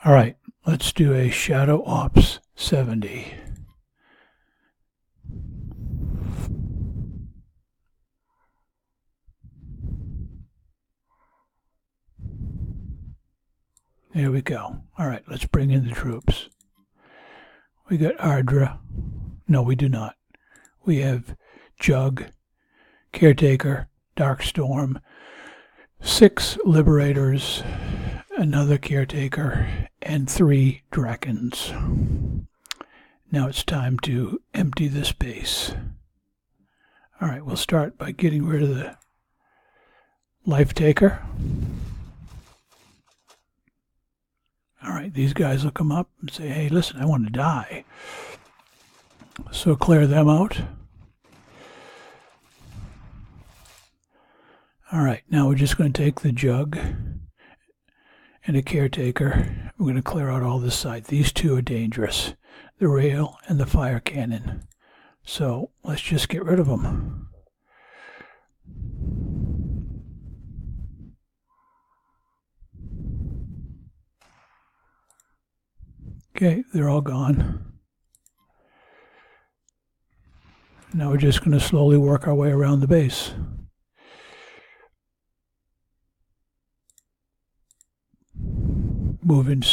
All right, let's do a Shadow Ops 70. There we go. All right, let's bring in the troops. We got Ardra. No, we do not. We have Jug, Caretaker, Darkstorm, 6 Liberators, another Caretaker, and 3 Drakons. Now it's time to empty this base. All right, we'll start by getting rid of the Life Taker. All right, these guys will come up and say, hey, listen, I want to die. So clear them out. All right, now we're just going to take the Jug and a Caretaker. We're going to clear out all this side. These two are dangerous, the rail and the fire cannon. So let's just get rid of them. Okay, they're all gone. Now we're just going to slowly work our way around the base. Move in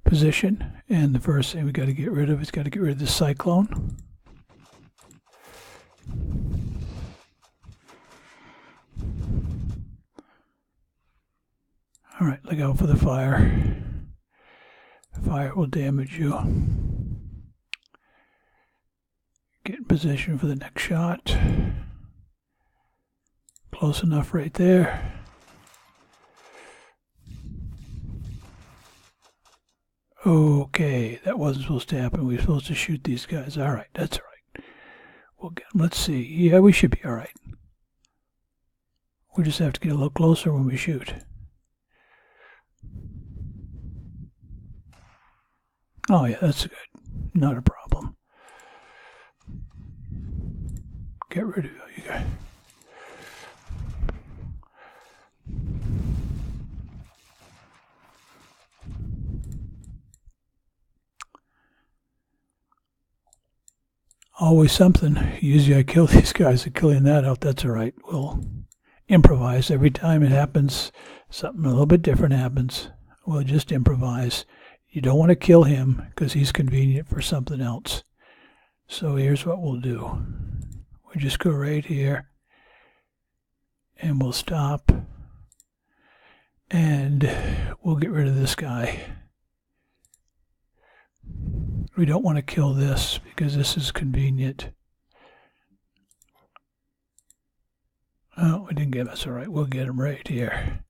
position, and the first thing we got to get rid of is got to get rid of the Cyclone. All right, look out for the fire. Fire will damage you. Get in position for the next shot. Close enough right there. Okay, that wasn't supposed to happen. We were supposed to shoot these guys. All right, that's all right. We'll get them. Let's see. Yeah, we should be all right. We just have to get a little closer when we shoot. Oh yeah, that's good. Not a problem. Get rid of you guys. Always something. Usually I kill these guys and killing that out. That's all right. We'll improvise. Every time it happens, something a little bit different happens. We'll just improvise. You don't want to kill him because he's convenient for something else. So here's what we'll do. We'll just go right here and we'll stop and we'll get rid of this guy. We don't want to kill this because this is convenient. Oh, we didn't get us. All right, we'll get him right here.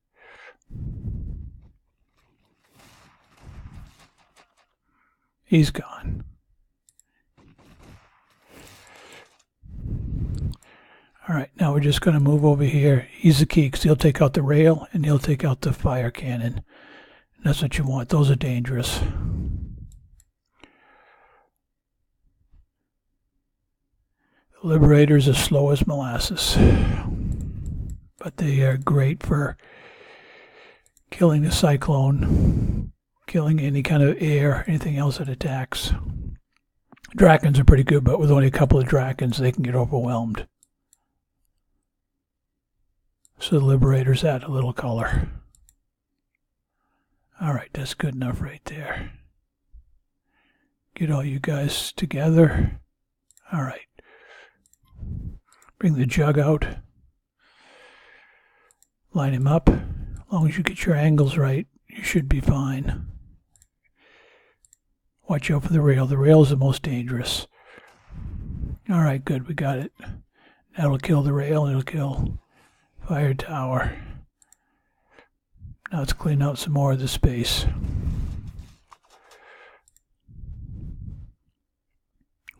He's gone. All right, now we're just going to move over here. He's the key because he'll take out the rail and he'll take out the fire cannon. And that's what you want. Those are dangerous. The Liberators are slow as molasses, but they are great for killing the Cyclone, killing any kind of air, anything else that attacks. Drakons are pretty good, but with only a couple of Drakons, they can get overwhelmed. So the Liberators add a little color. All right, that's good enough right there. Get all you guys together. All right. Bring the Jug out. Line him up. As long as you get your angles right, you should be fine. Watch out for the rail. The rail is the most dangerous. All right, good. We got it. That'll kill the rail. It'll kill fire tower. Now let's clean out some more of the space.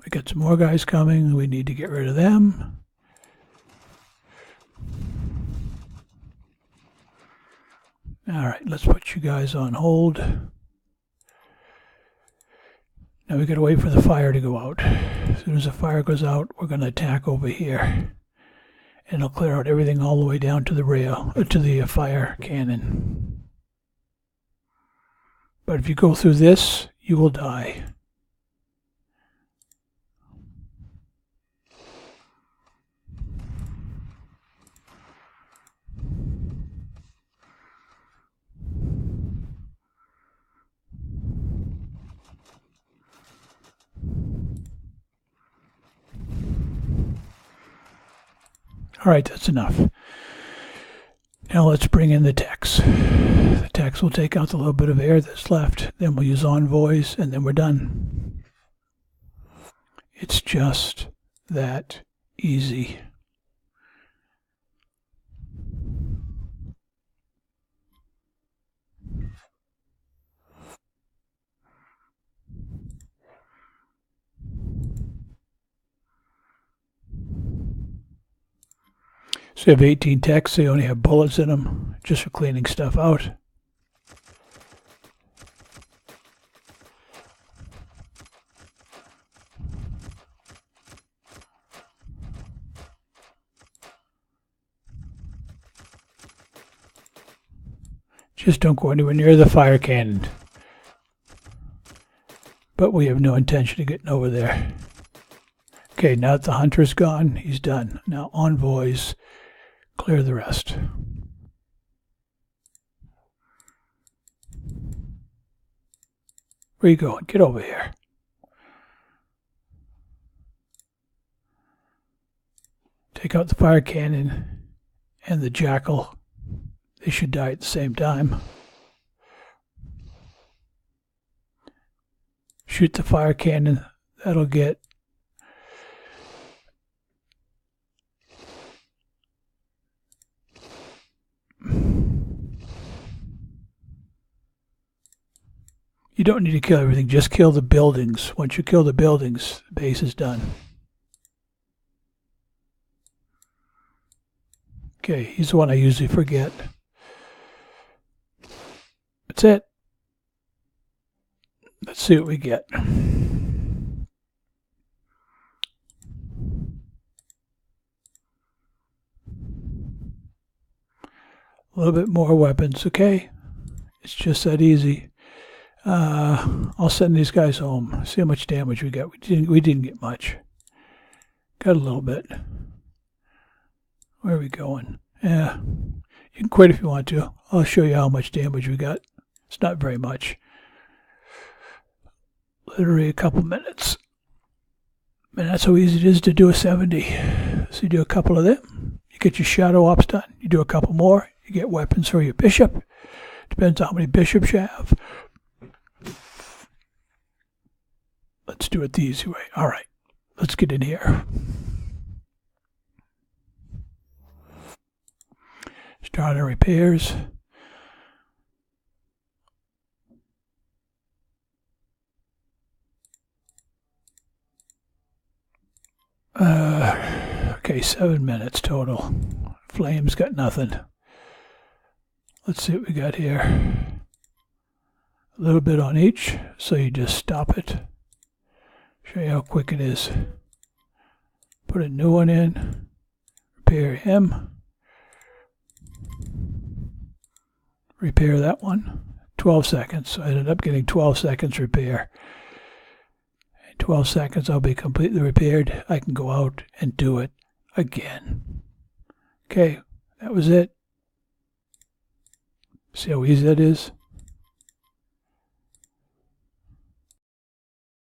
We got some more guys coming. We need to get rid of them. All right, let's put you guys on hold. Now we got to wait for the fire to go out. As soon as the fire goes out, we're going to attack over here. And it'll clear out everything all the way down to the rail, to the fire cannon. But if you go through this, you will die. All right, that's enough. Now let's bring in the text. The text will take out the little bit of air that's left. Then we'll use envoys, and then we're done. It's just that easy. So you have 18 texts, they only have bullets in them, just for cleaning stuff out. Just don't go anywhere near the fire cannon. But we have no intention of getting over there. Okay, now that the hunter's gone, he's done. Now envoys, clear the rest. Where you going? Get over here. Take out the fire cannon and the jackal. They should die at the same time. Shoot the fire cannon. That'll get You don't need to kill everything, just kill the buildings. Once you kill the buildings, the base is done. Okay, he's the one I usually forget. That's it. Let's see what we get. A little bit more weapons, okay? It's just that easy. I'll send these guys home. See how much damage we got. We didn't get much. Got a little bit. Where are we going? Yeah, you can quit if you want to. I'll show you how much damage we got. It's not very much. Literally a couple minutes. And that's how easy it is to do a 70. So you do a couple of them. You get your shadow ops done. You do a couple more. You get weapons for your bishop. Depends on how many bishops you have. Let's do it the easy way. All right, let's get in here. Start our repairs. Okay, 7 minutes total. Flames got nothing. Let's see what we got here. A little bit on each, so you just stop it. Show you how quick it is. Put a new one in. Repair him. Repair that one. 12 seconds. So I ended up getting 12 seconds repair. In 12 seconds I'll be completely repaired. I can go out and do it again. Okay, that was it. See how easy that is?